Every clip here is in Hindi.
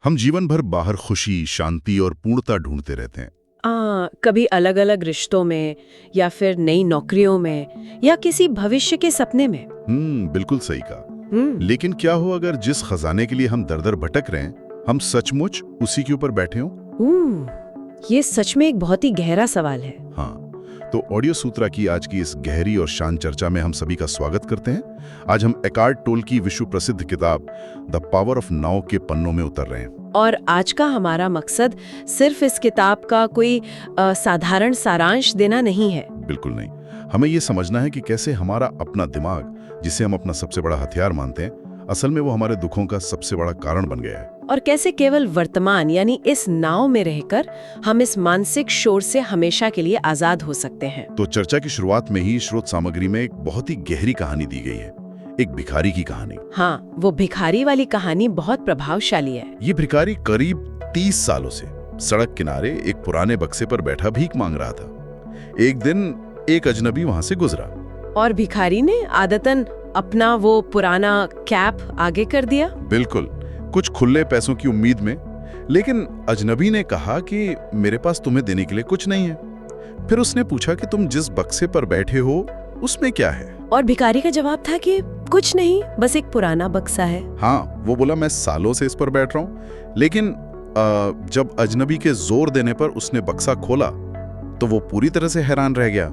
हम जीवन भर बाहर खुशी, शांति और पूर्णता ढूंढते रहते हैं। कभी अलग अलग रिश्तों में, या फिर नई नौकरियों में, या किसी भविष्य के सपने में। बिल्कुल सही कहा। लेकिन क्या हो अगर जिस खजाने के लिए हम दर दर भटक रहे हैं, हम सचमुच उसी के ऊपर बैठे हों? ये सच में एक बहुत ही गहरा सवाल है। हाँ, तो ऑडियो सूत्रा की आज की इस गहरी और शांत चर्चा में हम सभी का स्वागत करते हैं। आज हम एकार्ट टोल की विश्व प्रसिद्ध किताब द पावर ऑफ नाउ के पन्नों में उतर रहे हैं। और आज का हमारा मकसद सिर्फ इस किताब का कोई साधारण सारांश देना नहीं है। बिल्कुल नहीं। हमें ये समझना है कि कैसे हमारा अपना दिमाग, जिसे हम अपना सबसे बड़ा हथियार मानते हैं, असल में वो हमारे दुखों का सबसे बड़ा कारण बन गया है। और कैसे केवल वर्तमान यानी इस नाव में रहकर हम इस मानसिक शोर से हमेशा के लिए आजाद हो सकते हैं। तो चर्चा की शुरुआत में ही स्रोत सामग्री में एक बहुत ही गहरी कहानी दी गई है, एक भिखारी की कहानी। हाँ, वो भिखारी वाली कहानी बहुत प्रभावशाली है। ये भिखारी करीब 30 सालों से सड़क किनारे एक पुराने बक्से पर बैठा भीख मांग रहा था। एक दिन एक अजनबी वहां से गुजरा और भिखारी ने आदतन अपना वो पुराना कैप आगे कर दिया। बिल्कुल, कुछ खुले पैसों की उम्मीद में। लेकिन अजनबी ने कहा कि मेरे पास तुम्हें देने के लिए कुछ नहीं है। फिर उसने पूछा कि तुम जिस बक्से पर बैठे हो उसमें क्या है? और भिखारी का जवाब था कि कुछ नहीं, बस एक पुराना बक्सा है। हाँ, वो बोला मैं सालों से इस पर बैठ रहा हूँ। लेकिन जब अजनबी के जोर देने पर उसने बक्सा खोला तो वो पूरी तरह से हैरान रह गया।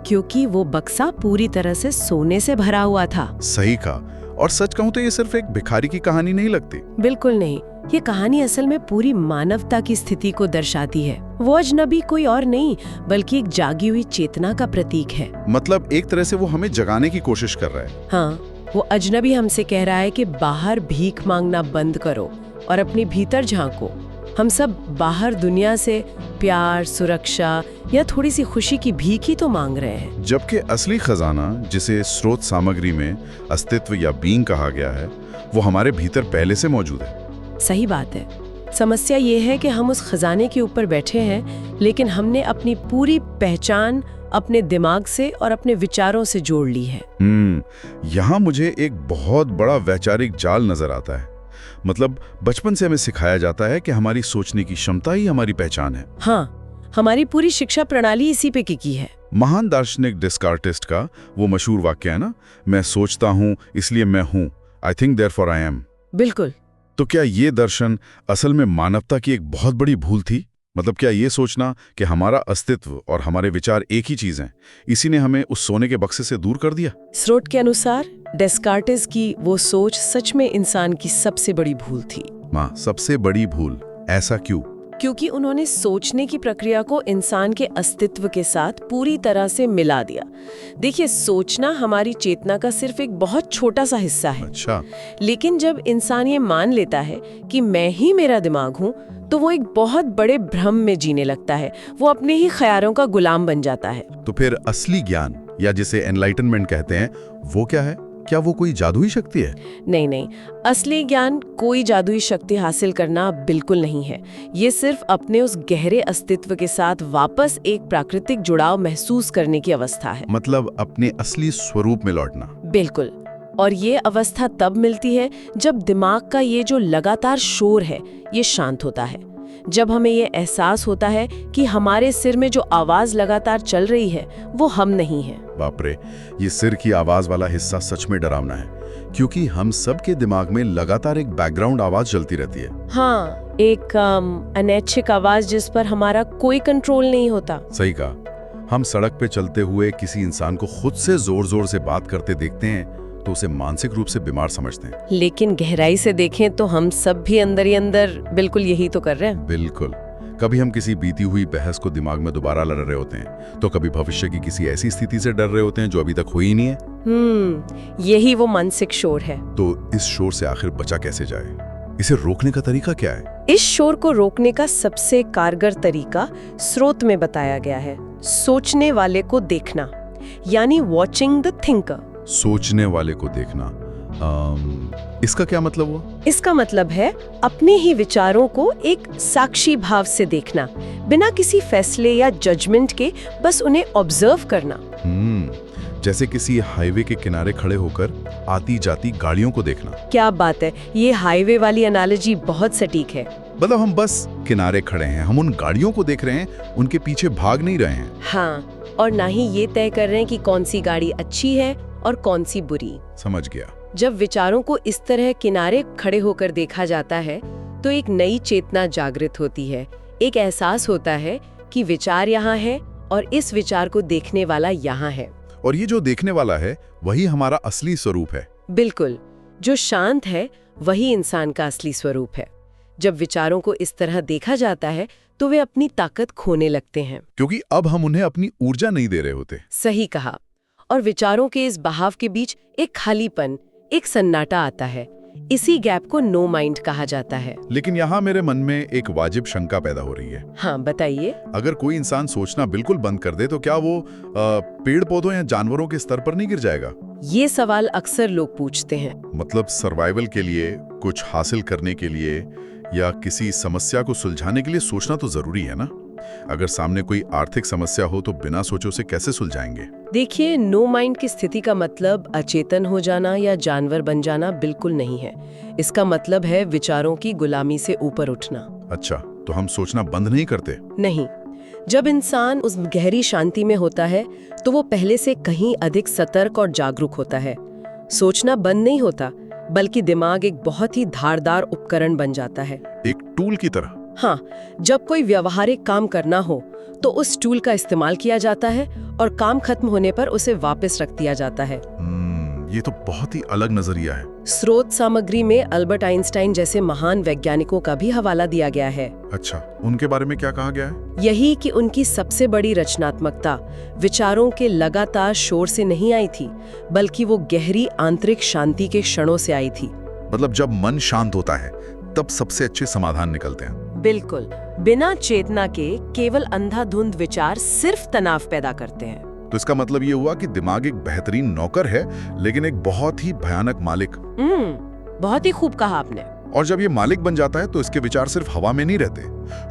क्योंकि वो बक्सा पूरी तरह से सोने से भरा हुआ था। सही कहा। और सच कहूं तो ये सिर्फ एक भिखारी की कहानी नहीं लगती। बिल्कुल नहीं, ये कहानी असल में पूरी मानवता की स्थिति को दर्शाती है। वो अजनबी कोई और नहीं बल्कि एक जागी हुई चेतना का प्रतीक है। मतलब एक तरह से वो हमें जगाने की कोशिश कर रहा है। हाँ, वो अजनबी हमसे कह रहा है कि बाहर भीख मांगना बंद करो और अपने भीतर झांको। हम सब बाहर दुनिया से प्यार, सुरक्षा या थोड़ी सी खुशी की भीख ही तो मांग रहे हैं। जबकि असली खजाना, जिसे स्रोत सामग्री में अस्तित्व या बीइंग कहा गया है, वो हमारे भीतर पहले से मौजूद है। सही बात है। समस्या ये है कि हम उस खजाने के ऊपर बैठे हैं, लेकिन हमने अपनी पूरी पहचान अपने दिमाग से और अपने विचारों से जोड़ ली है। यहाँ मुझे एक बहुत बड़ा वैचारिक जाल नजर आता है। मतलब बचपन से हमें सिखाया जाता है कि हमारी सोचने की क्षमता ही हमारी पहचान है। हाँ, हमारी पूरी शिक्षा प्रणाली इसी पे की है। महान दार्शनिक डेस्कार्टिस का वो मशहूर वाक्य है ना, मैं सोचता हूँ इसलिए मैं हूँ, I think therefore I am. बिल्कुल। तो क्या ये दर्शन असल में मानवता की एक बहुत बड़ी भूल थी? मतलब क्या ये सोचना कि हमारा अस्तित्व और हमारे विचार एक ही चीज हैं, इसी ने हमें उस सोने के बक्से से दूर कर दिया? स्रोत के अनुसार डेस्कार्टिस की वो सोच सच में इंसान की सबसे बड़ी भूल थी। माँ, सबसे बड़ी भूल? ऐसा क्यों? क्योंकि उन्होंने सोचने की प्रक्रिया को इंसान के अस्तित्व के साथ पूरी तरह से मिला दिया। देखिए, सोचना हमारी चेतना का सिर्फ एक बहुत छोटा सा हिस्सा है। अच्छा। लेकिन जब इंसान ये मान लेता है कि मैं ही मेरा दिमाग हूँ, तो वो एक बहुत बड़े भ्रम में जीने लगता है। वो अपने ही ख्यालों का गुलाम बन जाता है। तो फिर असली ज्ञान, या जिसे एनलाइटनमेंट कहते हैं, वो क्या है? क्या वो कोई जादुई शक्ति है? नहीं, असली ज्ञान कोई जादुई शक्ति हासिल करना बिल्कुल नहीं है। ये सिर्फ अपने उस गहरे अस्तित्व के साथ वापस एक प्राकृतिक जुड़ाव महसूस करने की अवस्था है। मतलब अपने असली स्वरूप में लौटना। बिल्कुल। और ये अवस्था तब मिलती है जब दिमाग का ये जो लगातार शोर है, ये शांत होता है। जब हमें ये एहसास होता है कि हमारे सिर में जो आवाज लगातार चल रही है वो हम नहीं है। बाप रे, ये सिर की आवाज वाला हिस्सा सच में डरावना है, क्योंकि हम सब के दिमाग में लगातार एक बैकग्राउंड आवाज चलती रहती है। हाँ, एक अनैच्छिक आवाज जिस पर हमारा कोई कंट्रोल नहीं होता। सही कहा। हम सड़क पे चलते हुए किसी इंसान को खुद से जोर जोर से बात करते देखते हैं तो उसे मानसिक रूप से बीमार समझते हैं। लेकिन गहराई से देखें तो हम सब भी अंदर ही अंदर बिल्कुल यही तो कर रहे हैं। बिल्कुल। कभी हम किसी बीती हुई बहस को दिमाग में दोबारा लड़ रहे होते हैं, तो कभी भविष्य की किसी ऐसी स्थिति से डर रहे होते हैं जो अभी तक हुई नहीं है। यही वो मानसिक शोर है। तो इस शोर से आखिर बचा कैसे जाए? इसे रोकने का तरीका क्या है? इस शोर को रोकने का सबसे कारगर तरीका स्रोत में बताया गया है। सोचने वाले को देखना, यानी वॉचिंग द थिंकर। सोचने वाले को देखना। इसका क्या मतलब हुआ? इसका मतलब है अपने ही विचारों को एक साक्षी भाव से देखना, बिना किसी फैसले या जजमेंट के, बस उन्हें ऑब्जर्व करना। जैसे किसी हाईवे के किनारे खड़े होकर आती जाती गाड़ियों को देखना। क्या बात है, ये हाईवे वाली एनालॉजी बहुत सटीक है। मतलब हम बस किनारे खड़े हैं, हम उन गाड़ियों को देख रहे हैं, उनके पीछे भाग नहीं रहे हैं। हाँ, और ना ही ये तय कर रहे हैं कि कौन सी गाड़ी अच्छी है और कौन सी बुरी। समझ गया। जब विचारों को इस तरह किनारे खड़े होकर देखा जाता है तो एक नई चेतना जागृत होती है। एक एहसास होता है कि विचार यहाँ है और इस विचार को देखने वाला यहाँ है। और ये जो देखने वाला है वही हमारा असली स्वरूप है। बिल्कुल, जो शांत है वही इंसान का असली स्वरूप है। जब विचारों को इस तरह देखा जाता है तो वे अपनी ताकत खोने लगते हैं, क्योंकि अब हम उन्हें अपनी ऊर्जा नहीं दे रहे होते। सही कहा। और विचारों के इस बहाव के बीच एक खालीपन, एक सन्नाटा आता है। इसी गैप को नो माइंड कहा जाता है। लेकिन यहाँ मेरे मन में एक वाजिब शंका पैदा हो रही है। हाँ, बताइए। अगर कोई इंसान सोचना बिल्कुल बंद कर दे तो क्या वो पेड़ पौधों या जानवरों के स्तर पर नहीं गिर जाएगा? ये सवाल अक्सर लोग पूछते हैं। मतलब सर्वाइवल के लिए, कुछ हासिल करने के लिए या किसी समस्या को सुलझाने के लिए सोचना तो जरूरी है ना? अगर सामने कोई आर्थिक समस्या हो तो बिना सोचे उसे कैसे सुलझाएंगे? देखिए, नो माइंड की स्थिति का मतलब अचेतन हो जाना या जानवर बन जाना बिल्कुल नहीं है। इसका मतलब है विचारों की गुलामी से ऊपर उठना। अच्छा, तो हम सोचना बंद नहीं करते? नहीं। जब इंसान उस गहरी शांति में होता है तो वो पहले से कहीं अधिक सतर्क और जागरूक होता है। सोचना बंद नहीं होता, बल्कि दिमाग एक बहुत ही धारदार उपकरण बन जाता है, एक टूल की तरह। हाँ, जब कोई व्यावहारिक काम करना हो तो उस टूल का इस्तेमाल किया जाता है और काम खत्म होने पर उसे वापस रख दिया जाता है। ये तो बहुत ही अलग नजरिया है। स्रोत सामग्री में अल्बर्ट आइंस्टाइन जैसे महान वैज्ञानिकों का भी हवाला दिया गया है। अच्छा, उनके बारे में क्या कहा गया है? यही कि उनकी सबसे बड़ी रचनात्मकता विचारों के लगातार शोर से नहीं आई थी, बल्कि वो गहरी आंतरिक शांति के क्षणों से आई थी। मतलब जब मन शांत होता है तब सबसे अच्छे समाधान निकलते हैं। बिल्कुल, बिना चेतना के केवल अंधाधुंध विचार सिर्फ तनाव पैदा करते हैं। तो इसका मतलब ये हुआ कि दिमाग एक बेहतरीन नौकर है, लेकिन एक बहुत ही भयानक मालिक। बहुत ही खूब कहा आपने। और जब ये मालिक बन जाता है तो इसके विचार सिर्फ हवा में नहीं रहते।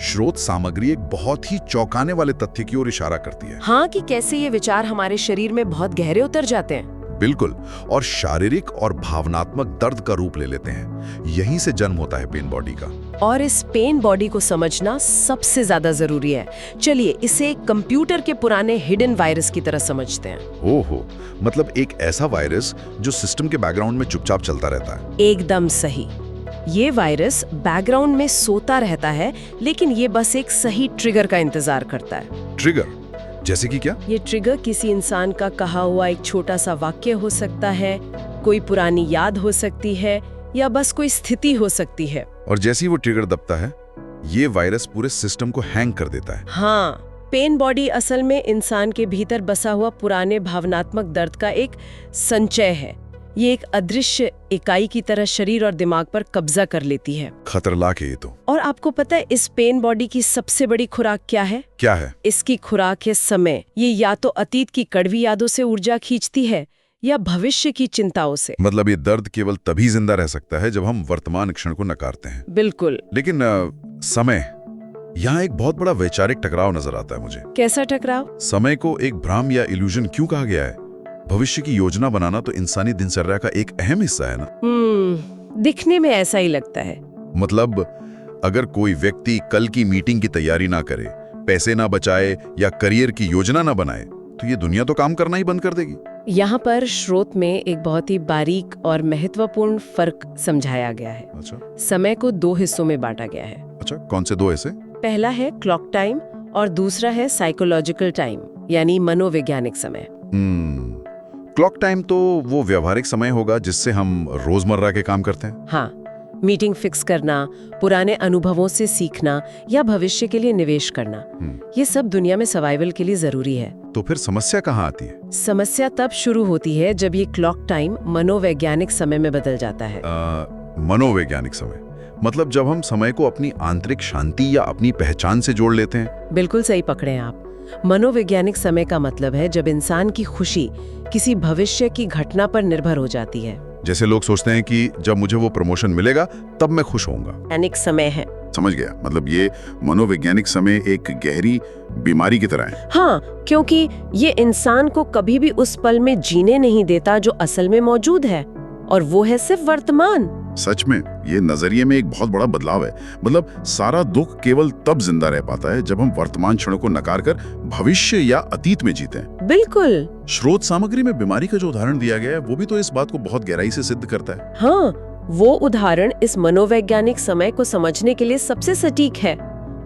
स्रोत सामग्री एक बहुत ही चौंकाने वाले तथ्य की ओर इशारा करती है। हाँ, कि कैसे ये विचार हमारे शरीर में बहुत गहरे उतर जाते हैं। बिल्कुल, और शारीरिक और भावनात्मक दर्द का रूप ले लेते हैं। यहीं से जन्म होता है पेन बॉडी का। और इस पेन बॉडी को समझना सबसे ज्यादा जरूरी है। चलिए इसे कंप्यूटर के पुराने हिडन वायरस की तरह समझते हैं। ओहो, मतलब एक ऐसा वायरस जो सिस्टम के बैकग्राउंड में चुपचाप चलता रहता है। एकदम सही। ये वायरस बैकग्राउंड में सोता रहता है, लेकिन ये बस एक सही ट्रिगर का इंतजार करता है। ट्रिगर? जैसे कि क्या? ये ट्रिगर किसी इंसान का कहा हुआ एक छोटा सा वाक्य हो सकता है, कोई पुरानी याद हो सकती है, या बस कोई स्थिति हो सकती है। और जैसे ही वो ट्रिगर दबता है, ये वायरस पूरे सिस्टम को हैंग कर देता है। हाँ, पेन बॉडी असल में इंसान के भीतर बसा हुआ पुराने भावनात्मक दर्द का एक संचय है। ये एक अदृश्य इकाई की तरह शरीर और दिमाग पर कब्जा कर लेती है। खतरनाक है ये तो। और आपको पता है इस पेन बॉडी की सबसे बड़ी खुराक क्या है? क्या है? इसकी खुराक है समय। ये या तो अतीत की कड़वी यादों से ऊर्जा खींचती है या भविष्य की चिंताओं से। मतलब ये दर्द केवल तभी जिंदा रह सकता है जब हम वर्तमान क्षण को नकारते हैं। बिल्कुल। लेकिन समय, यहाँ एक बहुत बड़ा वैचारिक टकराव नजर आता है मुझे। कैसा टकराव? समय को एक भ्रम या इल्यूजन क्यों कहा गया है? भविष्य की योजना बनाना तो इंसानी दिनचर्या का एक अहम हिस्सा है ना? दिखने में ऐसा ही लगता है। मतलब अगर कोई व्यक्ति कल की मीटिंग की तैयारी ना करे, पैसे ना बचाए या करियर की योजना ना बनाए, तो ये दुनिया तो काम करना ही बंद कर देगी। यहाँ पर स्रोत में एक बहुत ही बारीक और महत्वपूर्ण फर्क समझाया गया है। अच्छा। समय को दो हिस्सों में बांटा गया है। अच्छा, कौन से दो ऐसे? पहला है क्लॉक टाइम और दूसरा है साइकोलॉजिकल टाइम, यानी मनोवैज्ञानिक समय। क्लॉक टाइम तो वो व्यवहारिक समय होगा जिससे हम रोजमर्रा के काम करते हैं। हाँ, मीटिंग फिक्स करना, पुराने अनुभवों से सीखना या भविष्य के लिए निवेश करना, ये सब दुनिया में सर्वाइवल के लिए जरूरी है। तो फिर समस्या कहाँ आती है? समस्या तब शुरू होती है जब ये क्लॉक टाइम मनोवैज्ञानिक समय में बदल जाता है। मनोवैज्ञानिक समय मतलब जब हम समय को अपनी आंतरिक शांति या अपनी पहचान से जोड़ लेते हैं। बिल्कुल सही पकड़े हैं आप। मनोवैज्ञानिक समय का मतलब है जब इंसान की खुशी किसी भविष्य की घटना पर निर्भर हो जाती है। जैसे लोग सोचते हैं कि जब मुझे वो प्रमोशन मिलेगा तब मैं खुश होऊंगा। अनेक समय है। समझ गया, मतलब ये मनोवैज्ञानिक समय एक गहरी बीमारी की तरह है। हाँ, क्योंकि ये इंसान को कभी भी उस पल में जीने नहीं देता जो असल में मौजूद है, और वो है सिर्फ वर्तमान। सच में ये नजरिए में एक बहुत बड़ा बदलाव है। मतलब सारा दुख केवल तब जिंदा रह पाता है जब हम वर्तमान क्षणों को नकार कर भविष्य या अतीत में जीते हैं। बिल्कुल। स्रोत सामग्री में बीमारी का जो उदाहरण दिया गया है वो भी तो इस बात को बहुत गहराई से सिद्ध करता है। हाँ, वो उदाहरण इस मनोवैज्ञानिक समय को समझने के लिए सबसे सटीक है।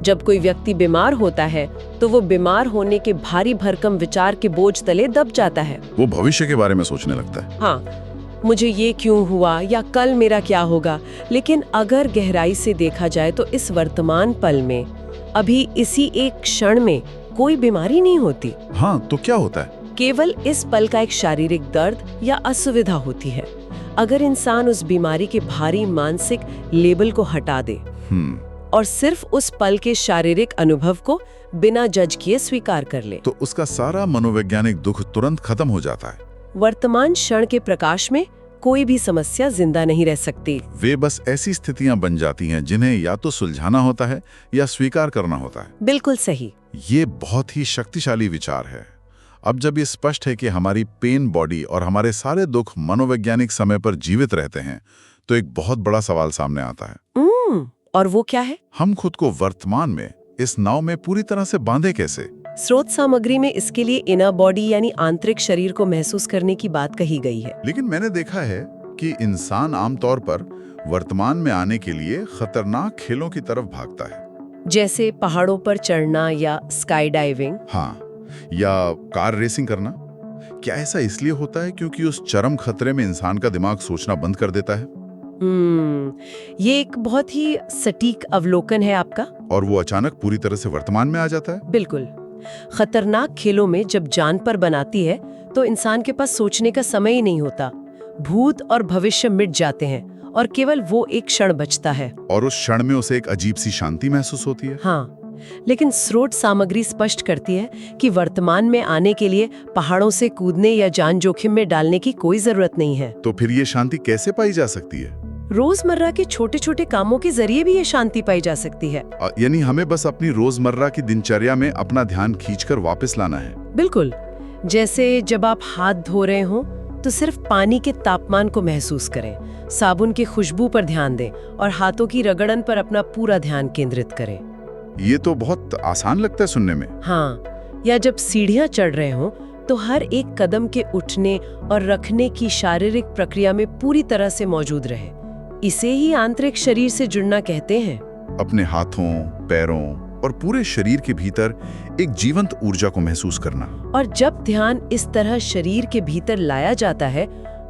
जब कोई व्यक्ति बीमार होता है तो वो बीमार होने के भारी भरकम विचार के बोझ तले दब जाता है। वो भविष्य के बारे में सोचने लगता है। हाँ, मुझे ये क्यों हुआ या कल मेरा क्या होगा। लेकिन अगर गहराई से देखा जाए तो इस वर्तमान पल में, अभी इसी एक क्षण में कोई बीमारी नहीं होती। हाँ, तो क्या होता है? केवल इस पल का एक शारीरिक दर्द या असुविधा होती है। अगर इंसान उस बीमारी के भारी मानसिक लेबल को हटा दे और सिर्फ उस पल के शारीरिक अनुभव को बिना जज किए स्वीकार कर ले, तो उसका सारा मनोवैज्ञानिक दुख तुरंत खत्म हो जाता है। वर्तमान क्षण के प्रकाश में कोई भी समस्या जिंदा नहीं रह सकती। वे बस ऐसी स्थितियां बन जाती हैं जिन्हें या तो सुलझाना होता है या स्वीकार करना होता है। बिल्कुल सही। ये बहुत ही शक्तिशाली विचार है। अब जब ये स्पष्ट है कि हमारी पेन बॉडी और हमारे सारे दुख मनोवैज्ञानिक समय पर जीवित रहते हैं, तो एक बहुत बड़ा सवाल सामने आता है। और वो क्या है? हम खुद को वर्तमान में इस नाव में पूरी तरह से बांधे कैसे? स्रोत सामग्री में इसके लिए इनर बॉडी यानी आंतरिक शरीर को महसूस करने की बात कही गई है। लेकिन मैंने देखा है कि इंसान आमतौर पर वर्तमान में आने के लिए खतरनाक खेलों की तरफ भागता है, जैसे पहाड़ों पर चढ़ना या स्काई डाइविंग। हाँ, या कार रेसिंग करना। क्या ऐसा इसलिए होता है क्योंकि उस चरम खतरे में इंसान का दिमाग सोचना बंद कर देता है? ये एक बहुत ही सटीक अवलोकन है आपका। और वो अचानक पूरी तरह से वर्तमान में आ जाता है। बिल्कुल। खतरनाक खेलों में जब जान पर बनाती है तो इंसान के पास सोचने का समय ही नहीं होता। भूत और भविष्य मिट जाते हैं और केवल वो एक क्षण बचता है। और उस क्षण में उसे एक अजीब सी शांति महसूस होती है। हाँ, लेकिन स्रोत सामग्री स्पष्ट करती है कि वर्तमान में आने के लिए पहाड़ों से कूदने या जान जोखिम में डालने की कोई जरूरत नहीं है। तो फिर ये शांति कैसे पाई जा सकती है? रोजमर्रा के छोटे छोटे कामों के जरिए भी ये शांति पाई जा सकती है। यानी हमें बस अपनी रोजमर्रा की दिनचर्या में अपना ध्यान खींचकर वापस लाना है। बिल्कुल। जैसे जब आप हाथ धो रहे हो तो सिर्फ पानी के तापमान को महसूस करें, साबुन की खुशबू पर ध्यान दें और हाथों की रगड़न पर अपना पूरा ध्यान केंद्रित करें। ये तो बहुत आसान लगता है सुनने में। हाँ, या जब सीढ़ियां चढ़ रहे हो तो हर एक कदम के उठने और रखने की शारीरिक प्रक्रिया में पूरी तरह से मौजूद रहे। इसे ही आंतरिक शरीर से जुड़ना कहते हैं। अपने हाथों, पैरों और पूरे शरीर के भीतर एक जीवंत ऊर्जा को महसूस करना। और जब ध्यान इस तरह शरीर के भीतर लाया जाता है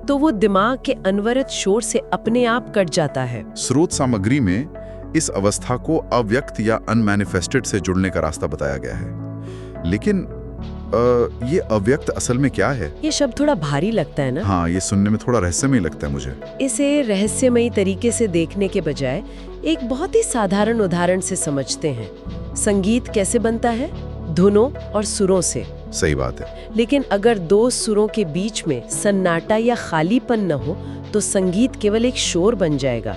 तो वो दिमाग के अनवरत शोर से अपने आप कट जाता है। स्रोत सामग्री में इस अवस्था को अव्यक्त या अनमैनिफेस्टेड से जुड़ने का रास्ता बताया गया है। लेकिन ये अव्यक्त असल में क्या है? ये शब्द थोड़ा भारी लगता है ना? हाँ, ये सुनने में थोड़ा रहस्यमयी लगता है मुझे। इसे रहस्यमयी तरीके से देखने के बजाय एक बहुत ही साधारण उदाहरण से समझते हैं। संगीत कैसे बनता है? धुनों और सुरों से। सही बात है। लेकिन अगर दो सुरों के बीच में सन्नाटा या खालीपन न हो तो संगीत केवल एक शोर बन जाएगा।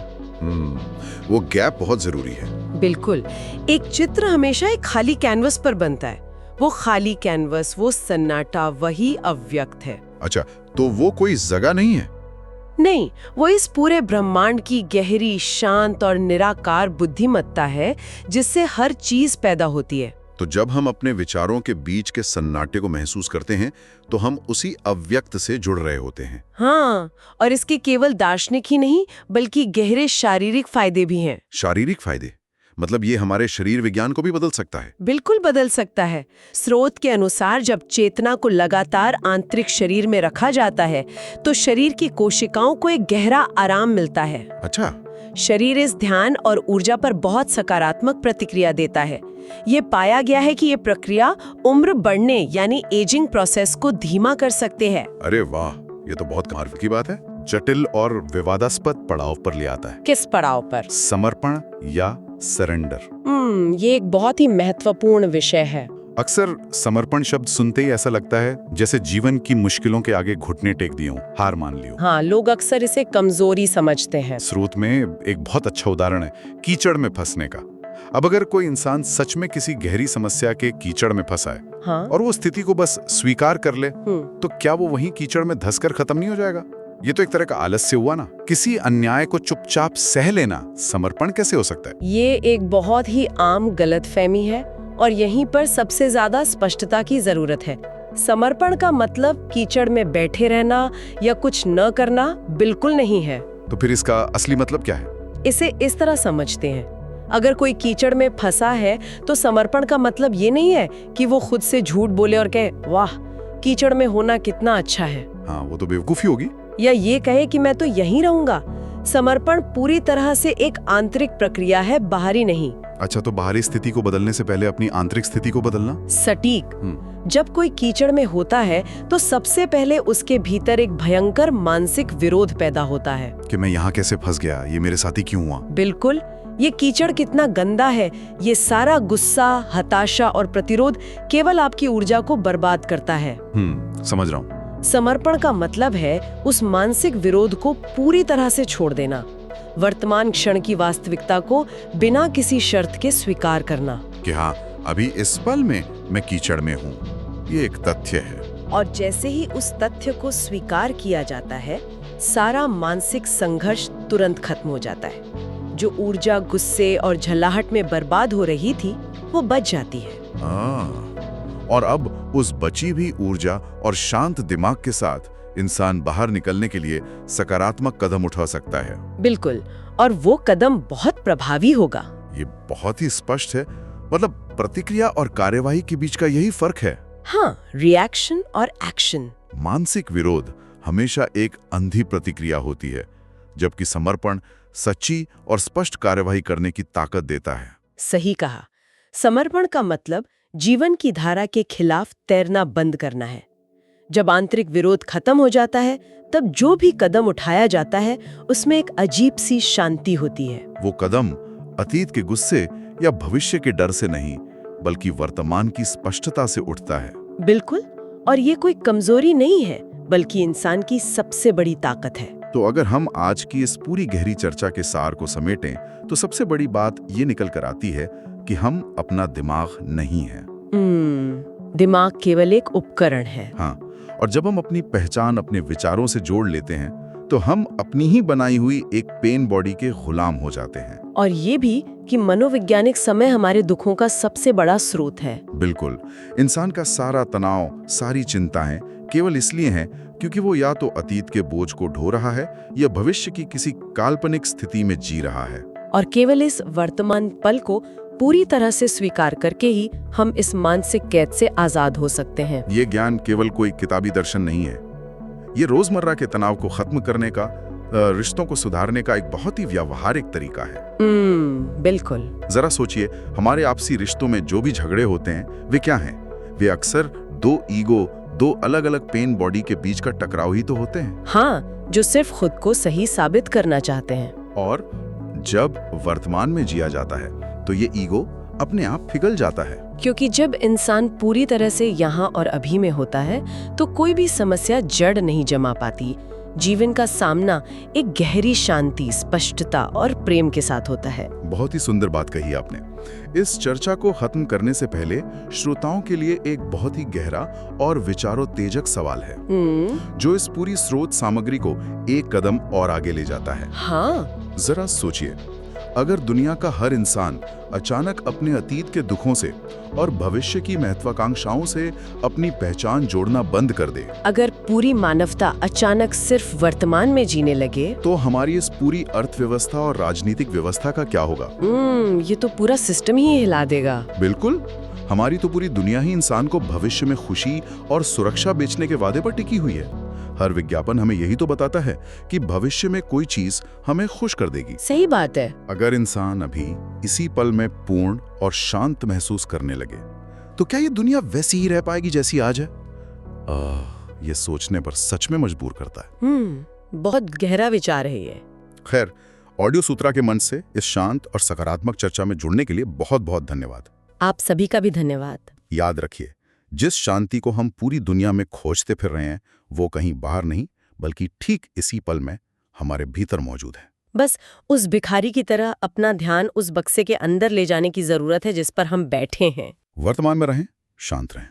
वो गैप बहुत जरूरी है। बिल्कुल। एक चित्र हमेशा एक खाली कैनवस पर बनता है। वो खाली कैनवस, वो सन्नाटा, वही अव्यक्त है। अच्छा, तो वो कोई जगह नहीं है? नहीं, वो इस पूरे ब्रह्मांड की गहरी, शांत और निराकार बुद्धिमत्ता है जिससे हर चीज पैदा होती है। तो जब हम अपने विचारों के बीच के सन्नाटे को महसूस करते हैं तो हम उसी अव्यक्त से जुड़ रहे होते हैं। हाँ, और इसके केवल दार्शनिक ही नहीं बल्कि गहरे शारीरिक फायदे भी हैं। शारीरिक फायदे? मतलब ये हमारे शरीर विज्ञान को भी बदल सकता है? बिल्कुल बदल सकता है। स्रोत के अनुसार जब चेतना को लगातार आंतरिक शरीर में रखा जाता है तो शरीर की कोशिकाओं को एक गहरा आराम मिलता है। अच्छा। शरीर इस ध्यान और ऊर्जा पर बहुत सकारात्मक प्रतिक्रिया देता है। ये पाया गया है कि ये प्रक्रिया उम्र बढ़ने यानी एजिंग प्रोसेस को धीमा कर सकते हैं। अरे वाह, ये तो बहुत कमाल की बात है। जटिल और विवादास्पद पड़ाव पर ले आता है। किस पड़ाव पर? समर्पण या सरेंडर। ये एक बहुत ही महत्वपूर्ण विषय है। अक्सर समर्पण शब्द सुनते ही ऐसा लगता है जैसे जीवन की मुश्किलों के आगे घुटने टेक दिए हों, हार मान लियो। हाँ, लोग अक्सर इसे कमजोरी समझते हैं। स्रोत में एक बहुत अच्छा उदाहरण है कीचड़ में फंसने का। अब अगर कोई इंसान सच में किसी गहरी समस्या के कीचड़ में फंसा है हाँ। और वो स्थिति को बस स्वीकार कर ले, तो क्या वो वहीं कीचड़ में धंसकर खत्म नहीं हो जाएगा? ये तो एक तरह का आलस्य हुआ ना। किसी अन्याय को चुपचाप सह लेना समर्पण कैसे हो सकता है? ये एक बहुत ही आम गलतफहमी है और यहीं पर सबसे ज्यादा स्पष्टता की जरूरत है। समर्पण का मतलब कीचड़ में बैठे रहना या कुछ न करना बिल्कुल नहीं है। तो फिर इसका असली मतलब क्या है? इसे इस तरह समझते हैं, अगर कोई कीचड़ में फंसा है तो समर्पण का मतलब ये नहीं है कि वो खुद से झूठ बोले और कहे वाह कीचड़ में होना कितना अच्छा है। हाँ, वो तो बेवकूफी होगी। या ये कहे कि मैं तो यहीं रहूंगा। समर्पण पूरी तरह से एक आंतरिक प्रक्रिया है, बाहरी नहीं। अच्छा, तो बाहरी स्थिति को बदलने से पहले अपनी आंतरिक स्थिति को बदलना? सटीक। जब कोई कीचड़ में होता है तो सबसे पहले उसके भीतर एक भयंकर मानसिक विरोध पैदा होता है कि मैं यहाँ कैसे फंस गया, ये मेरे साथ ही क्यों हुआ? बिल्कुल, ये कीचड़ कितना गंदा है। ये सारा गुस्सा, हताशा और प्रतिरोध केवल आपकी ऊर्जा को बर्बाद करता है। समझ रहा हूँ। समर्पण का मतलब है उस मानसिक विरोध को पूरी तरह से छोड़ देना, वर्तमान क्षण की वास्तविकता को बिना किसी शर्त के स्वीकार करना कि हाँ, अभी इस पल में मैं कीचड़ में हूँ, ये एक तथ्य है। और जैसे ही उस तथ्य को स्वीकार किया जाता है, सारा मानसिक संघर्ष तुरंत खत्म हो जाता है। जो ऊर्जा गुस्से और झल्लाहट में बर्बाद हो रही थी, वो बच जाती है। और अब उस बची भी ऊर्जा और शांत दिमाग के साथ इंसान बाहर निकलने के लिए सकारात्मक कदम उठा सकता है। बिल्कुल, और वो कदम बहुत प्रभावी होगा। ये बहुत ही स्पष्ट है। मतलब प्रतिक्रिया और कार्यवाही के बीच का यही फर्क है। हाँ, रिएक्शन और एक्शन। मानसिक विरोध हमेशा एक अंधी प्रतिक्रिया होती है, जबकि समर्पण सच्ची और स्पष्ट कार्यवाही करने की ताकत देता है। सही कहा। समर्पण का मतलब जीवन की धारा के खिलाफ तैरना बंद करना है। जब आंतरिक विरोध खत्म हो जाता है, तब जो भी कदम उठाया जाता है उसमें एक अजीब सी शांति होती है। वो कदम अतीत के गुस्से या भविष्य के डर से नहीं, बल्कि वर्तमान की स्पष्टता से उठता है। बिल्कुल, और ये कोई कमजोरी नहीं है, बल्कि इंसान की सबसे बड़ी ताकत है। तो अगर हम आज की इस पूरी गहरी चर्चा के सार को समेटें, तो सबसे बड़ी बात ये निकल कर आती है कि हम अपना दिमाग नहीं है। दिमाग केवल एक उपकरण है। हाँ, और जब हम अपनी पहचान अपने विचारों से जोड़ लेते हैं, तो हम अपनी ही बनाई हुई एक पेन बॉडी के गुलाम हो जाते हैं। और ये भी कि मनोवैज्ञानिक समय हमारे दुखों का सबसे बड़ा स्रोत है। बिल्कुल, इंसान का सारा तनाव, सारी चिंताएं केवल इसलिए हैं क्योंकि वो या तो अतीत के बोझ को ढो रहा है या भविष्य की किसी काल्पनिक स्थिति में जी रहा है। और केवल इस वर्तमान पल को पूरी तरह से स्वीकार करके ही हम इस मानसिक कैद से आजाद हो सकते हैं। ये ज्ञान केवल कोई किताबी दर्शन नहीं है। ये रोजमर्रा के तनाव को खत्म करने का, रिश्तों को सुधारने का एक बहुत ही व्यावहारिक तरीका है। बिल्कुल। जरा सोचिए, हमारे आपसी रिश्तों में जो भी झगड़े होते हैं, वे क्या हैं? वे अक्सर दो ईगो, दो अलग अलग पेन बॉडी के बीच का टकराव ही तो होते हैं। हाँ, जो सिर्फ खुद को सही साबित करना चाहते हैं। और जब वर्तमान में जिया जाता है, तो ये ईगो अपने आप पिघल जाता है। क्योंकि जब इंसान पूरी तरह से यहाँ और अभी में होता है, तो कोई भी समस्या जड़ नहीं जमा पाती। जीवन का सामना एक गहरी शांति, स्पष्टता और प्रेम के साथ होता है। बहुत ही सुंदर बात कही आपने। इस चर्चा को खत्म करने से पहले श्रोताओं के लिए एक बहुत ही गहरा और विचारोत्तेजक सवाल है, जो इस पूरी स्रोत सामग्री को एक कदम और आगे ले जाता है। हाँ, जरा सोचिए, अगर दुनिया का हर इंसान अचानक अपने अतीत के दुखों से और भविष्य की महत्वाकांक्षाओं से अपनी पहचान जोड़ना बंद कर दे, अगर पूरी मानवता अचानक सिर्फ वर्तमान में जीने लगे, तो हमारी इस पूरी अर्थव्यवस्था और राजनीतिक व्यवस्था का क्या होगा? ये तो पूरा सिस्टम ही हिला देगा। बिल्कुल, हमारी तो पूरी दुनिया ही इंसान को भविष्य में खुशी और सुरक्षा बेचने के वादे पर टिकी हुई है। हर विज्ञापन हमें यही तो बताता है कि भविष्य में कोई चीज हमें खुश कर देगी। सही बात है। अगर इंसान अभी इसी पल में पूर्ण और शांत महसूस करने लगे, तो क्या ये दुनिया वैसी ही रह पाएगी जैसी आज है? ये सोचने पर सच में मजबूर करता है। बहुत गहरा विचार है ये। खैर, ऑडियो सूत्रा के मंच से इस शांत और सकारात्मक चर्चा में जुड़ने के लिए बहुत बहुत धन्यवाद। आप सभी का भी धन्यवाद। याद रखिए, जिस शांति को हम पूरी दुनिया में खोजते फिर रहे हैं, वो कहीं बाहर नहीं, बल्कि ठीक इसी पल में हमारे भीतर मौजूद है। बस उस भिखारी की तरह अपना ध्यान उस बक्से के अंदर ले जाने की जरूरत है जिस पर हम बैठे हैं। वर्तमान में रहें, शांत रहें।